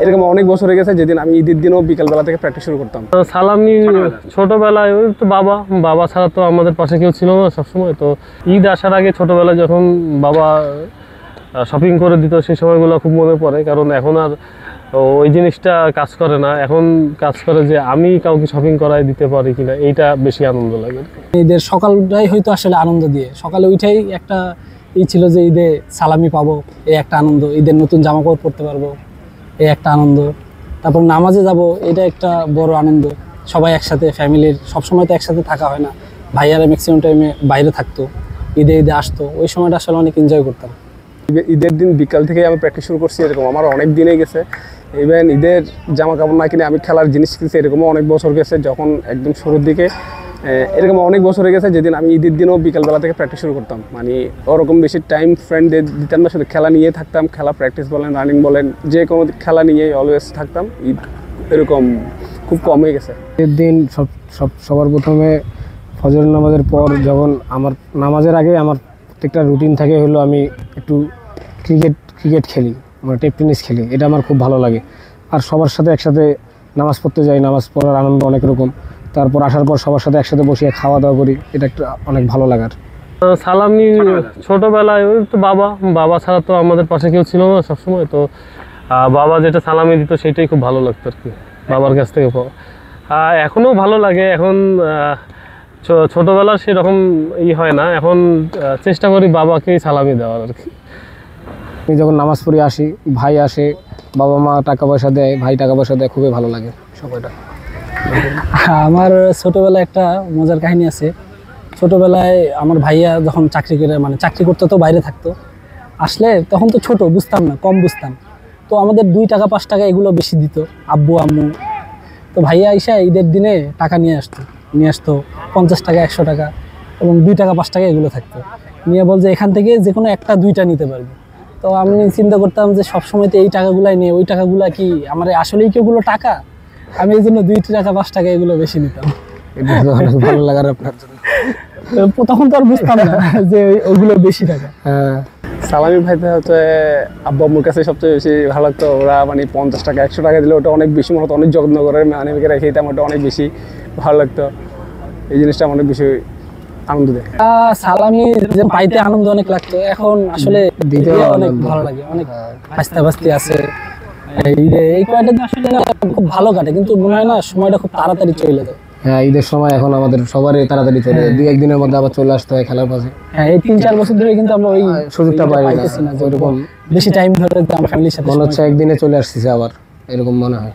এরকম অনেক বছর হয়ে গেছে যেদিন আমি ঈদের দিনও বিকালবেলা থেকে প্র্যাকটিস শুরু করতাম। সালামি ছোটবেলায় ওই তো বাবা ছাড়া তো আমাদের পাশে কেউ ছিল না সবসময়। তো ঈদ আসার আগে ছোটবেলায় যখন বাবা শপিং করে দিত সেই সময়গুলো খুব মনে পড়ে, কারণ এখন আর ওই জিনিসটা কাজ করে না। এখন কাজ করে যে আমি কাউকে শপিং করাই দিতে পারি কিনা, এইটা বেশি আনন্দ লাগে। ঈদের সকালটাই হয়তো আসলে আনন্দ দিয়ে, সকালে উঠেই একটা ছিল যে ঈদে সালামি পাবো, এই একটা আনন্দ। ঈদের নতুন জামা কাপড় পরতে পারবো, এই একটা আনন্দ। তারপর নামাজে যাব, এটা একটা বড় আনন্দ। সবাই একসাথে, ফ্যামিলির সবসময় তো একসাথে থাকা হয় না, ভাইয়ারা ম্যাক্সিমাম টাইমে বাইরে থাকতো, ঈদে আসতো, ওই সময়টা আসলে অনেক এনজয় করতাম। ঈদের দিন বিকাল থেকে আমি প্র্যাকটিস শুরু করছি, এরকম আমার অনেক দিনেই গেছে। ইভেন ঈদের জামা কাপড় না কিনে আমি খেলার জিনিস কিনছি, এরকমও অনেক বছর গেছে। যখন একদম শুরুর দিকে এরকম অনেক বছর হয়ে গেছে যেদিন আমি ঈদের দিনও বিকালবেলা থেকে প্র্যাকটিস শুরু করতাম। মানে ওরকম বেশি টাইম ফ্রেন্ড দিতাম না, শুধু খেলা নিয়ে থাকতাম। খেলা প্র্যাকটিস বলেন, রানিং বলেন, যে কোনো খেলা নিয়েই অলওয়েজ থাকতাম। ঈদ এরকম খুব কম হয়ে গেছে। ঈদের দিন সবার প্রথমে ফজর নামাজের পর, যখন আমার নামাজের আগে আমার প্রত্যেকটা রুটিন থাকে হলো আমি একটু ক্রিকেট খেলি, আমার টেপ টেনিস খেলি, এটা আমার খুব ভালো লাগে। আর সবার সাথে একসাথে নামাজ পড়তে যাই, নামাজ পড়ার আনন্দ অনেক রকম। তারপর আসার পর সবার সাথে একসাথে বসিয়ে খাওয়া দাওয়া করি, এটা একটা অনেক ভালো লাগার। সালামি ছোটবেলায় ওই তো বাবা ছাড়া তো আমাদের পাশে কেউ ছিল না সবসময়। তো বাবা যেটা সালামি দিত সেটাই খুব ভালো লাগতো আর কি, বাবার কাছ থেকে পাওয়া। এখনও ভালো লাগে। এখন ছোটবেলার সেরকম হয় না, এখন চেষ্টা করি বাবাকেই সালামি দেওয়ার আর কি। আমি যখন নামাজ পড়ে আসি, ভাই আসে, বাবা মা টাকা পয়সা দেয়, ভাই টাকা পয়সা দেয়, খুবই ভালো লাগে সময়টা। আমার ছোটবেলায় একটা মজার কাহিনী আছে। ছোটবেলায় আমার ভাইয়া যখন চাকরি করতে, তো বাইরে থাকতো, আসলে তখন তো ছোট, বুঝতাম না, কম বুঝতাম। তো আমাদের 2 টাকা 5 টাকা এগুলো বেশি দিত আব্বু আম্মু। তো ভাইয়া আইসা ঈদের দিনে টাকা নিয়ে আসতো 50 টাকা 100 টাকা এবং 2 টাকা 5 টাকা এগুলো থাকতো। নিয়ে বল যে এখান থেকে যে কোনো একটা 2টা নিতে পারবে। তো আমি চিন্তা করতাম যে সবসময় তো এই টাকাগুলাই নিয়ে, ওই টাকাগুলা কি আমার আসলেই কি ওগুলো টাকা? আমি এই জন্য 2 টাকা 5 টাকা এগুলো বেশি নিতাম। এটা অনেক ভালো লাগার আপনার জন্য। তখন তো আর বুঝতাম না যে ওগুলো বেশি টাকা। হ্যাঁ, সালামি ভাইতে হচ্ছে আব্বু আম্মুর কাছে সবচেয়ে বেশি ভালো লাগতো। ওরা মানে 50 টাকা 100 টাকা দিলে ওটা অনেক বেশি মনে হতো, অনেক যত্ন করে মানে রেখে দিতাম, ওটা অনেক বেশি ভালো লাগতো। এই জিনিসটা অনেক বেশি আনন্দ দেয়। সালামি যে পাইতে আনন্দ অনেক লাগতো, এখন আসলে দিতে অনেক ভালো লাগে। অনেক হাসতে আছে এই কয়টা দিন আসলে খুব ভালো কাটে, কিন্তু মনে হয় না সময়টা খুব তাড়াতাড়ি চলে যায়। হ্যাঁ, ঈদের সময় এখন আমাদের সবারই তাড়াতাড়ি চলে যায়, 2-1 দিনের মধ্যে আবার চলে আসতে হয় খেলার পাশে। হ্যাঁ, এই 3-4 বছর ধরে কিন্তু আমরা ওই সুযোগটা পাইতেছি না, যেরকম বেশি টাইম ধরে আমরা ফ্যামিলির সাথে মনে হচ্ছে একদিনে চলে আসতেছে আবার, এরকম মনে হয়।